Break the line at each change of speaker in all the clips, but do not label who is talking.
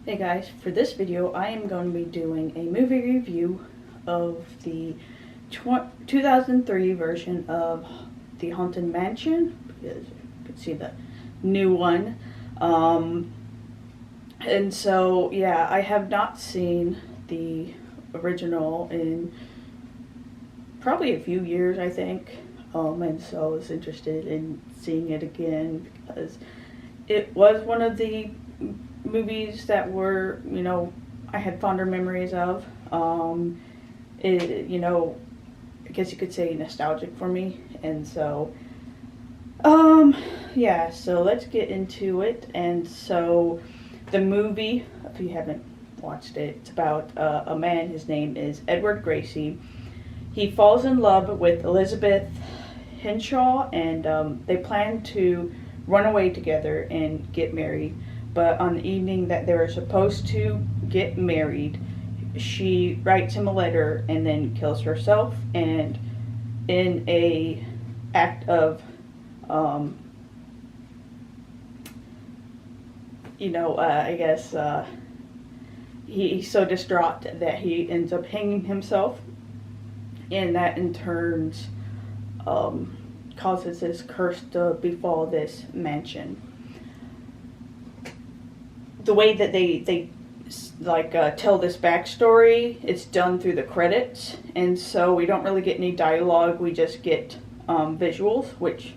Hey guys, for this video I am going to be doing a movie review of the 2003 version of The Haunted Mansion, because you can see the new one. And so yeah, I have not seen the original in probably a few years, I think. And so I was interested in seeing it again because it was one of the movies that were, I had fonder memories of. I guess you could say nostalgic for me. And so, yeah, so let's get into it. And so the movie, if you haven't watched it, it's about a man. His name is Edward Gracie. He falls in love with Elizabeth Henshaw, and they plan to run away together and get married. But on the evening that they were supposed to get married, she writes him a letter and then kills herself. And in a act of, I guess he's so distraught that he ends up hanging himself, and that in turn causes this curse to befall this mansion. The way that they tell this backstory, it's done through the credits, and so we don't really get any dialogue. We just get visuals, which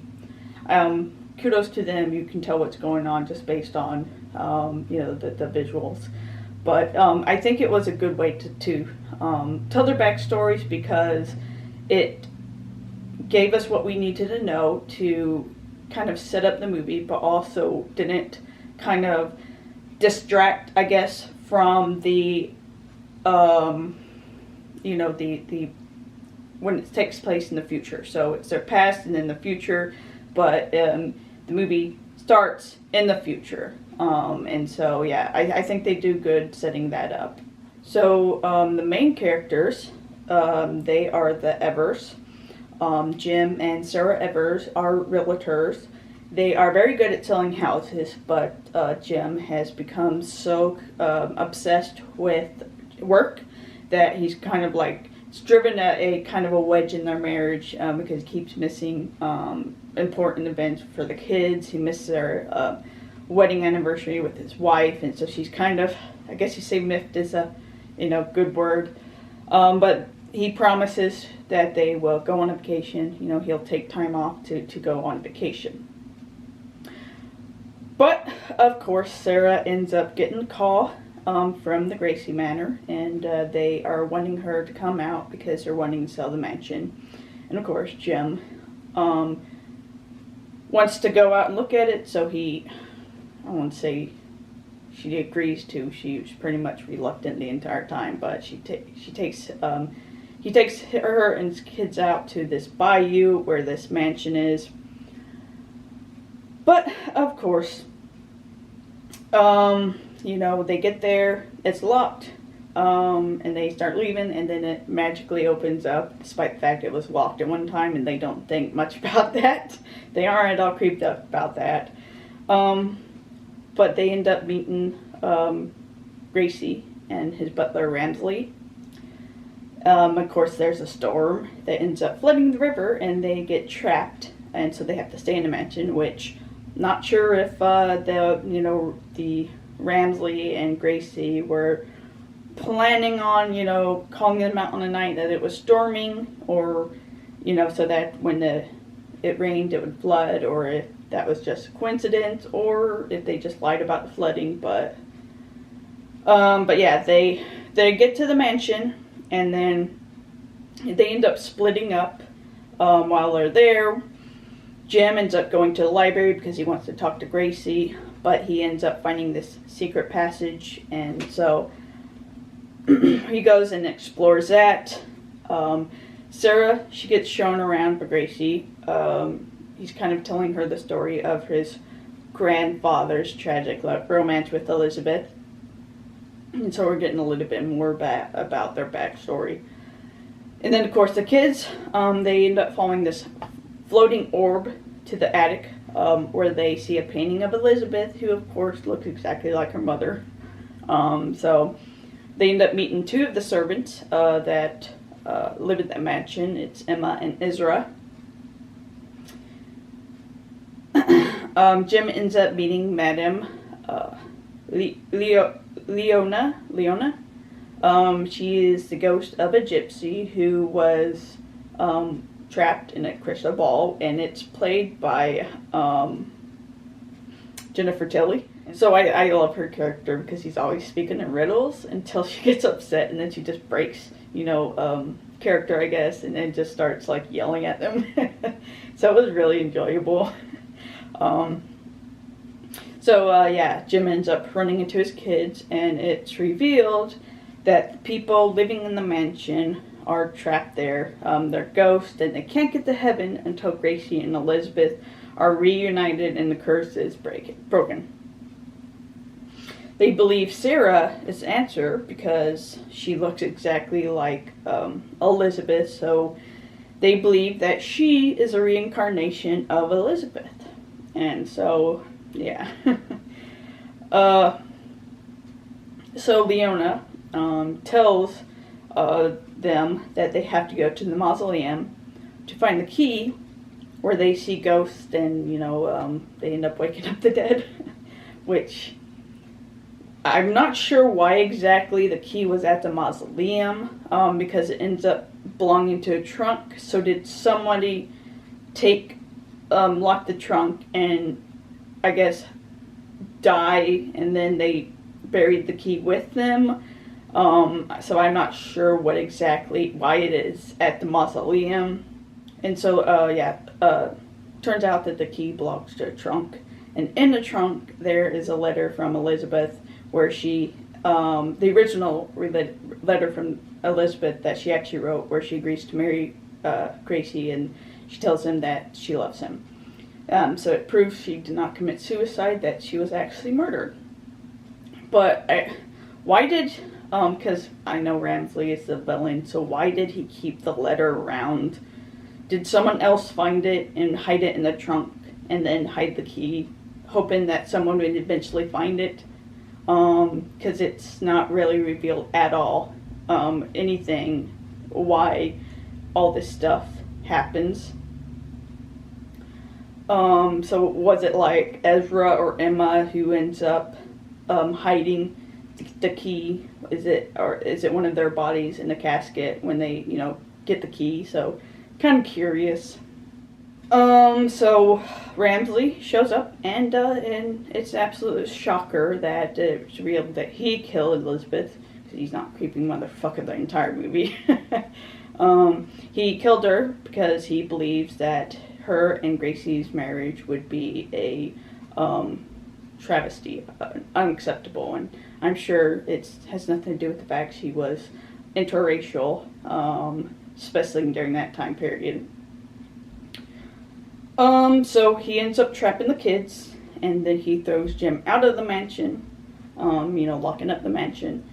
kudos to them. You can tell what's going on just based on the visuals. But I think it was a good way to tell their backstories, because it gave us what we needed to know to kind of set up the movie, but also didn't kind of distract, I guess, from the when it takes place in the future. So it's their past and then the future, but the movie starts in the future. And so yeah, I think they do good setting that up. So the main characters, they are the Evers. Jim and Sarah Evers are realtors. They are very good at selling houses, but Jim has become so obsessed with work that he's kind of like, it's driven a kind of a wedge in their marriage, because he keeps missing important events for the kids. He misses their wedding anniversary with his wife, and so she's kind of, I guess you say miffed is a good word, but he promises that they will go on a vacation. He'll take time off to go on vacation. But, of course, Sarah ends up getting a call from the Gracie Manor, and they are wanting her to come out because they're wanting to sell the mansion. And, of course, Jim wants to go out and look at it, so I won't say she agrees to. She was pretty much reluctant the entire time, but he takes her and his kids out to this bayou where this mansion is. But, of course, they get there, it's locked, and they start leaving, and then it magically opens up, despite the fact it was locked at one time, and they don't think much about that. They aren't at all creeped up about that. But they end up meeting Gracie and his butler, Ramsley. Of course, there's a storm that ends up flooding the river, and they get trapped, and so they have to stay in the mansion, which, not sure if the Ramsley and Gracie were planning on, calling them out on the night that it was storming, or, so that when it rained it would flood, or if that was just a coincidence, or if they just lied about the flooding. But yeah, they get to the mansion, and then they end up splitting up while they're there. Jim ends up going to the library because he wants to talk to Gracie, but he ends up finding this secret passage, and so he goes and explores that. Sarah, she gets shown around for Gracie. He's kind of telling her the story of his grandfather's tragic romance with Elizabeth, and so we're getting a little bit more about their backstory. And then, of course, the kids, they end up following this floating orb to the attic, where they see a painting of Elizabeth, who of course looks exactly like her mother. So they end up meeting two of the servants that live at that mansion. It's Emma and Ezra. Jim ends up meeting Madame Leona. She is the ghost of a gypsy who was trapped in a crystal ball, and it's played by Jennifer Tilly. So I love her character because he's always speaking in riddles until she gets upset, and then she just breaks, character, I guess, and then just starts like yelling at them. So it was really enjoyable. Jim ends up running into his kids, and it's revealed that the people living in the mansion are trapped there. They're ghosts, and they can't get to heaven until Gracie and Elizabeth are reunited and the curse is broken. They believe Sarah is the answer because she looks exactly like Elizabeth, so they believe that she is a reincarnation of Elizabeth. And so, yeah. So Leona tells them that they have to go to the mausoleum to find the key, where they see ghosts and, they end up waking up the dead, which I'm not sure why exactly the key was at the mausoleum, because it ends up belonging to a trunk. So did somebody lock the trunk and, I guess, die, and then they buried the key with them? So I'm not sure why it is at the mausoleum. And so, turns out that the key belongs to a trunk. And in the trunk, there is a letter from Elizabeth where she, the original letter from Elizabeth that she actually wrote, where she agrees to marry Gracie, and she tells him that she loves him. So it proves she did not commit suicide, that she was actually murdered. But why did, because I know Ramsley is the villain, so why did he keep the letter around? Did someone else find it and hide it in the trunk and then hide the key, hoping that someone would eventually find it? Because it's not really revealed at all anything why all this stuff happens. So was it like Ezra or Emma who ends up hiding the key? Is it one of their bodies in the casket when they, get the key? So kind of curious. So Ramsley shows up, and it's absolute shocker that it's revealed that he killed Elizabeth, because he's not creepy motherfucker the entire movie. He killed her because he believes that her and Gracie's marriage would be a travesty, unacceptable, and I'm sure it has nothing to do with the fact she was interracial, especially during that time period. So he ends up trapping the kids, and then he throws Jim out of the mansion, locking up the mansion.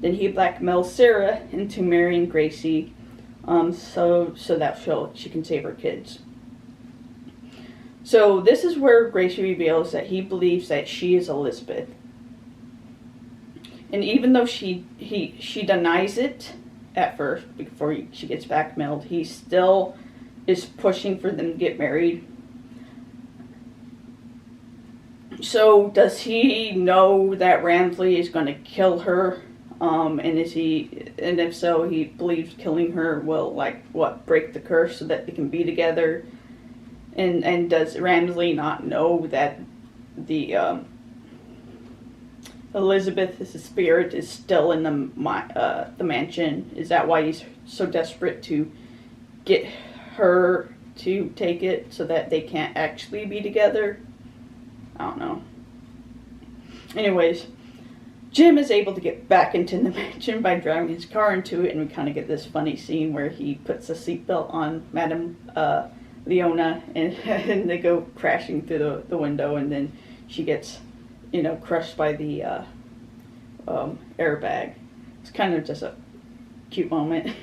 Then he blackmails Sarah into marrying Gracie, so that she can save her kids. So this is where Gracie reveals that he believes that she is Elizabeth. And even though she denies it at first before she gets blackmailed, he still is pushing for them to get married. So does he know that Ramsley is going to kill her? And if so, he believes killing her will break the curse so that they can be together. And does Ramsley not know that the Elizabeth's spirit is still in the mansion? Is that why he's so desperate to get her to take it so that they can't actually be together? I don't know. Anyways, Jim is able to get back into the mansion by driving his car into it, and we kind of get this funny scene where he puts a seatbelt on Madame Leona, and they go crashing through the window, and then she gets, crushed by the airbag. It's kind of just a cute moment.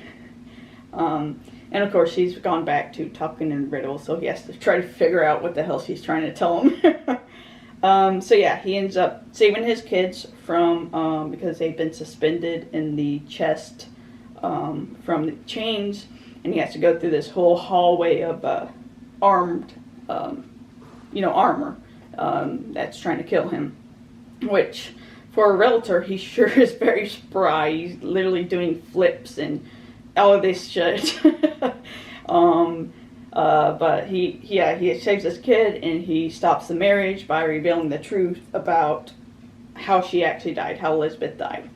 And of course, she's gone back to talking in riddles, so he has to try to figure out what the hell she's trying to tell him. So yeah, he ends up saving his kids from, because they've been suspended in the chest from the chains, and he has to go through this whole hallway of armed, armor that's trying to kill him. Which, for a realtor, he sure is very spry. He's literally doing flips and all of this shit. But he saves his kid, and he stops the marriage by revealing the truth about how she actually died, how Elizabeth died.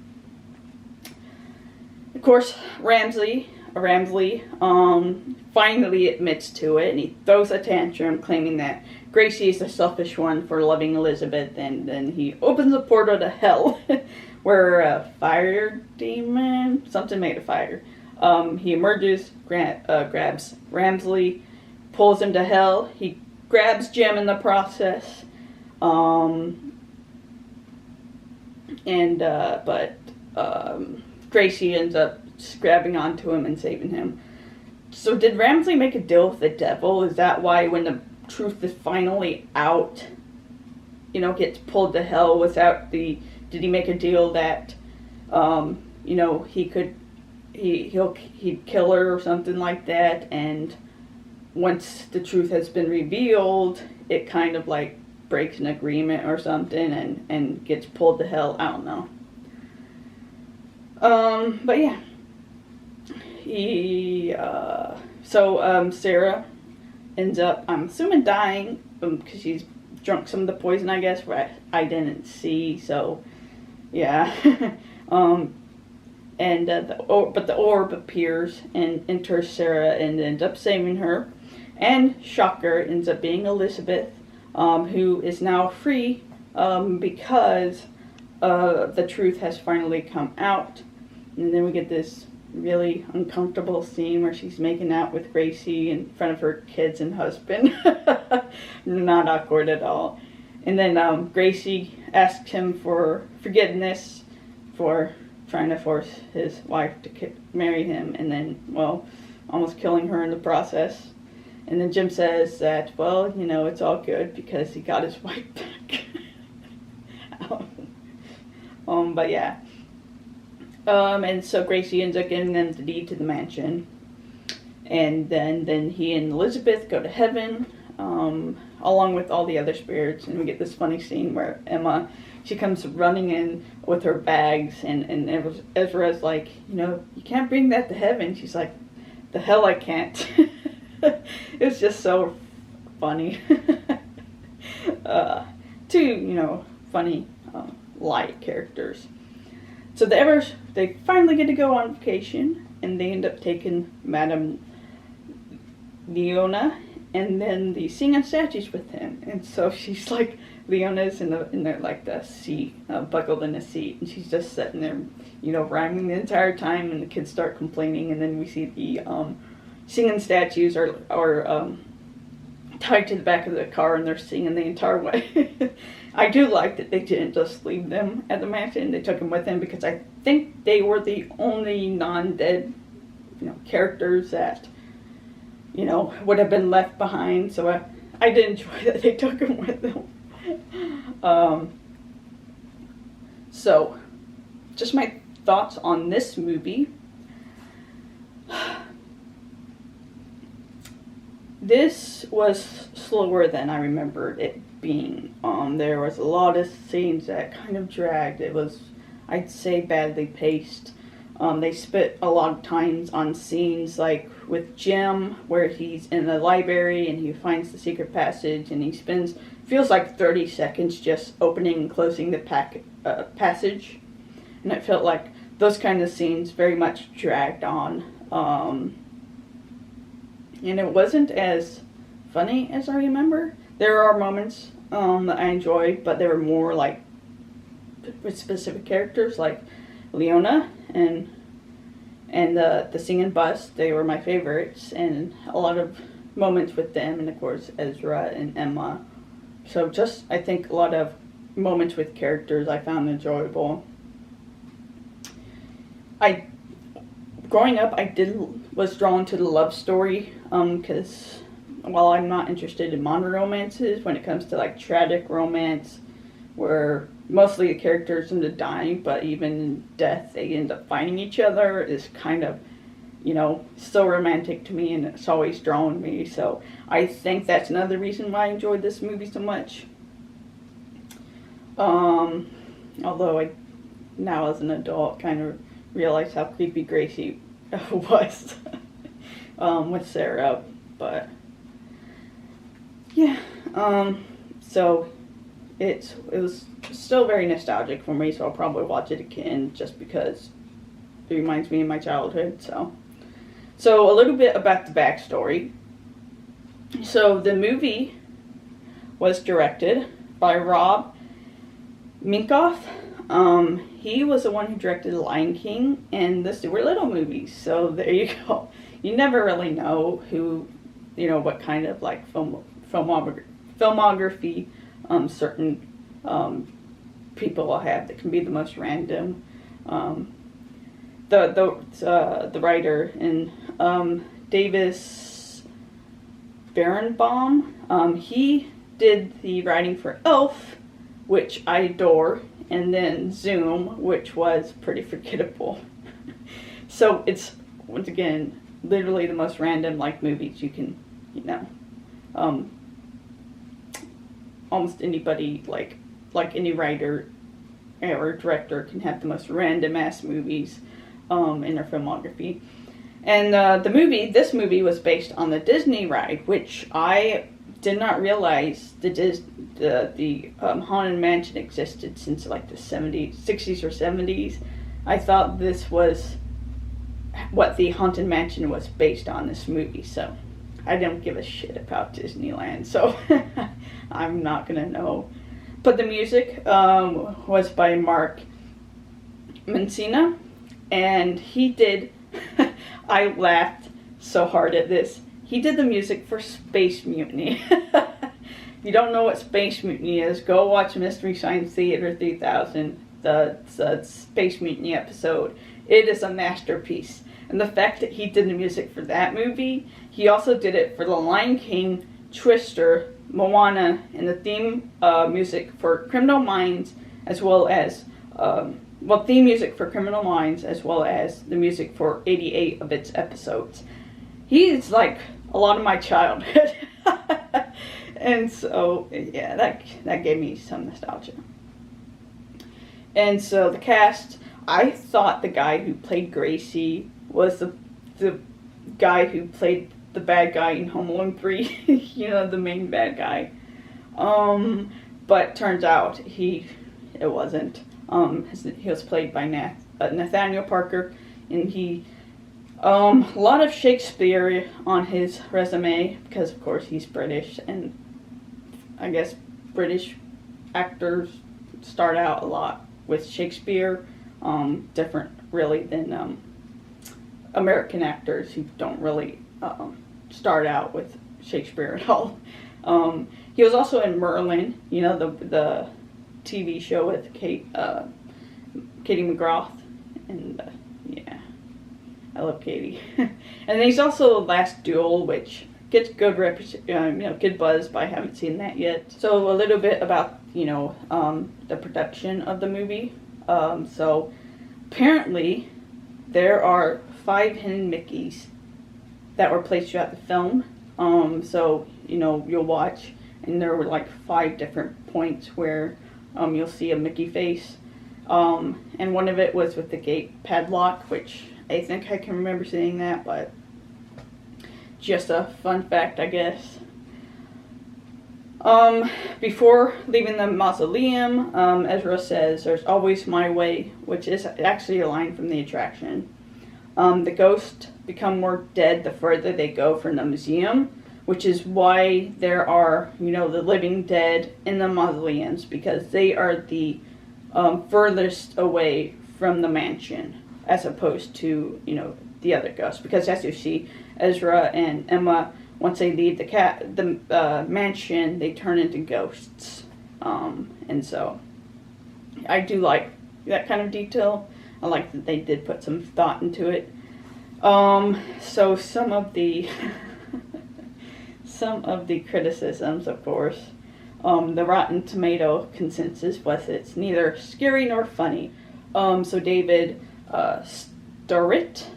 Of course, Ramsley finally admits to it, and he throws a tantrum claiming that Gracie is the selfish one for loving Elizabeth, and then he opens a portal to hell where a fire demon, something made of fire, he emerges, grabs Ramsley, pulls him to hell. He grabs Jim in the process, but Gracie ends up grabbing onto him and saving him. So did Ramsley make a deal with the devil? Is that why when the truth is finally out, gets pulled to hell without did he make a deal that, he'd kill her or something like that, and once the truth has been revealed, it kind of like breaks an agreement or something and gets pulled to hell? I don't know. But yeah. Sarah ends up, I'm assuming, dying because she's drunk some of the poison, I guess, where I didn't see, so yeah. But the orb appears and enters Sarah and ends up saving her. And shocker, ends up being Elizabeth, who is now free because the truth has finally come out. And then we get this really uncomfortable scene where she's making out with Gracie in front of her kids and husband. Not awkward at all. And then Gracie asks him for forgiveness for trying to force his wife to marry him, and then, almost killing her in the process. And then Jim says that, it's all good because he got his wife back. But yeah. And so Gracie ends up giving them the deed to the mansion. And then he and Elizabeth go to heaven, along with all the other spirits. And we get this funny scene where Emma, she comes running in with her bags, and Ezra's like, you can't bring that to heaven. She's like, the hell I can't. It's just so funny. Two, funny, light characters. So they finally get to go on vacation, and they end up taking Madame Leona and then the singing statues with him. And so she's like, Leona's in the seat, buckled in a seat, and she's just sitting there, rhyming the entire time, and the kids start complaining, and then we see the singing statues are tied to the back of the car, and they're singing the entire way. I do like that they didn't just leave them at the mansion. They took them with them because I think they were the only non-dead, characters that, would have been left behind. So I did enjoy that they took them with them. So, just my thoughts on this movie. This was slower than I remembered it being. There was a lot of scenes that kind of dragged. It was, I'd say, badly paced. They spent a lot of times on scenes like with Jim, where he's in the library and he finds the secret passage, and he feels like 30 seconds just opening and closing the passage. And it felt like those kind of scenes very much dragged on. And it wasn't as funny as I remember. There are moments that I enjoyed, but they were more like with specific characters, like Leona and the singing bus. They were my favorites, and a lot of moments with them, and of course Ezra and Emma. So just, I think, a lot of moments with characters I found enjoyable. Growing up, I was drawn to the love story, because, while I'm not interested in modern romances, when it comes to like tragic romance, where mostly the characters end up dying, but even in death they end up finding each other, is kind of, still romantic to me, and it's always drawn me. So I think that's another reason why I enjoyed this movie so much. Although I, now as an adult, kind of realize how creepy Gracie was with Sarah, but yeah, so it was still very nostalgic for me, so I'll probably watch it again just because it reminds me of my childhood. So a little bit about the backstory. So the movie was directed by Rob Minkoff. He was the one who directed The Lion King and the Stuart Little movies. So there you go. You never really know who, what kind of like filmography certain people will have that can be the most random. The writer in Davis Barenbaum, he did the writing for Elf, which I adore, and then Zoom, which was pretty forgettable. So it's, once again, literally the most random like movies you can, almost anybody, like any writer or director can have the most random ass movies in their filmography. And this movie was based on the Disney ride, which I did not realize the Haunted Mansion existed since like the 60s or 70s. I thought this was what the Haunted Mansion was based on, this movie, so I don't give a shit about Disneyland, so I'm not gonna know. But the music was by Mark Mancina, and he did, I laughed so hard at this, he did the music for Space Mutiny. If you don't know what Space Mutiny is, go watch Mystery Science Theater 3000, the Space Mutiny episode. It is a masterpiece. And the fact that he did the music for that movie, he also did it for The Lion King, Twister, Moana, and the theme music for Criminal Minds, as well as, theme music for Criminal Minds, as well as the music for 88 of its episodes. He's like a lot of my childhood. And so, yeah, that gave me some nostalgia. And so the cast, I thought the guy who played Gracie was the guy who played the bad guy in Home Alone 3, the main bad guy. But turns out it wasn't. He was played by Nathaniel Parker, and he, a lot of Shakespeare on his resume, because of course he's British, and I guess British actors start out a lot with Shakespeare, different really than American actors who don't really start out with Shakespeare at all. He was also in Merlin, the TV show with Katie McGrath, and yeah, I love Katie. And he's also Last Duel, which gets good good buzz, but I haven't seen that yet. So a little bit about the production of the movie. So apparently there are 5 hidden Mickeys that were placed throughout the film. So you'll watch, and there were like 5 different points where you'll see a Mickey face. And one of it was with the gate padlock, which I think I can remember seeing that, but just a fun fact, I guess. Before leaving the mausoleum, Ezra says, "There's always my way," which is actually a line from the attraction. The ghosts become more dead the further they go from the museum, which is why there are, the living dead in the mausoleums, because they are the furthest away from the mansion, as opposed to, the other ghosts. Because as you see, Ezra and Emma, once they leave the mansion, they turn into ghosts. And so I do like that kind of detail. I like that they did put some thought into it. So some of the some of the criticisms, of course. The Rotten Tomato consensus was it's neither scary nor funny. So David Starrett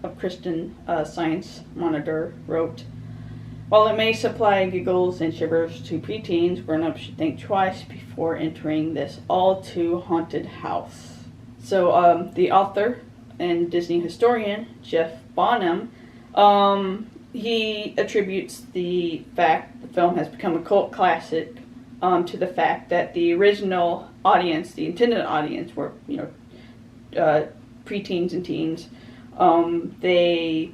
of Christian Science Monitor wrote, while it may supply giggles and shivers to preteens, grown-ups should think twice before entering this all-too-haunted house. So the author and Disney historian, Jeff Bonham, he attributes the fact the film has become a cult classic to the fact that the original audience, the intended audience, were, preteens and teens. They,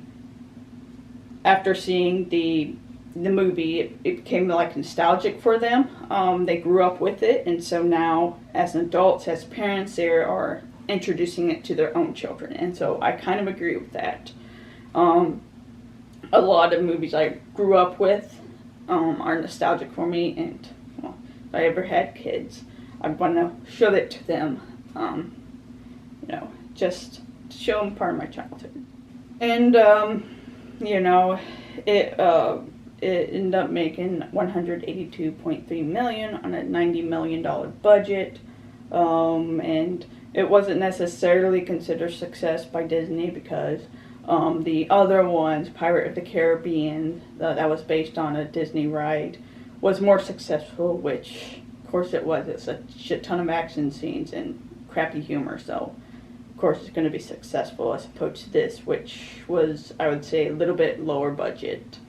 after seeing the movie, it became like nostalgic for them. They grew up with it, and so now, as adults, as parents, they are introducing it to their own children. And so I kind of agree with that. A lot of movies I grew up with are nostalgic for me, and well, if I ever had kids, I want to show it to them, just to show them part of my childhood. And, it ended up making $182.3 million on a $90 million budget, and it wasn't necessarily considered success by Disney because the other ones, Pirate of the Caribbean, that was based on a Disney ride, was more successful, which, of course it was. It's a shit ton of action scenes and crappy humor, so of course it's going to be successful as opposed to this, which was, I would say, a little bit lower budget.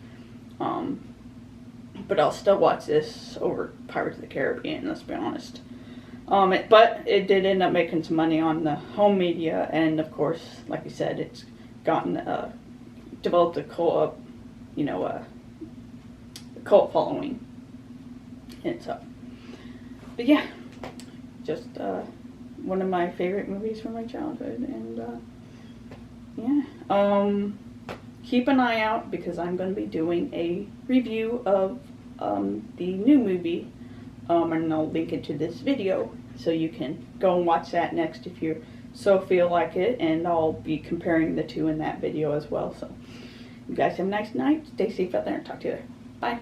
But I'll still watch this over Pirates of the Caribbean, let's be honest. But it did end up making some money on the home media, and of course, like I said, it's gotten developed a cult, a cult following, and so. But yeah, just one of my favorite movies from my childhood, and keep an eye out because I'm going to be doing a review of the new movie, and I'll link it to this video so you can go and watch that next if you so feel like it, and I'll be comparing the two in that video as well. So you guys have a nice night, stay safe out there, and talk to you later. Bye.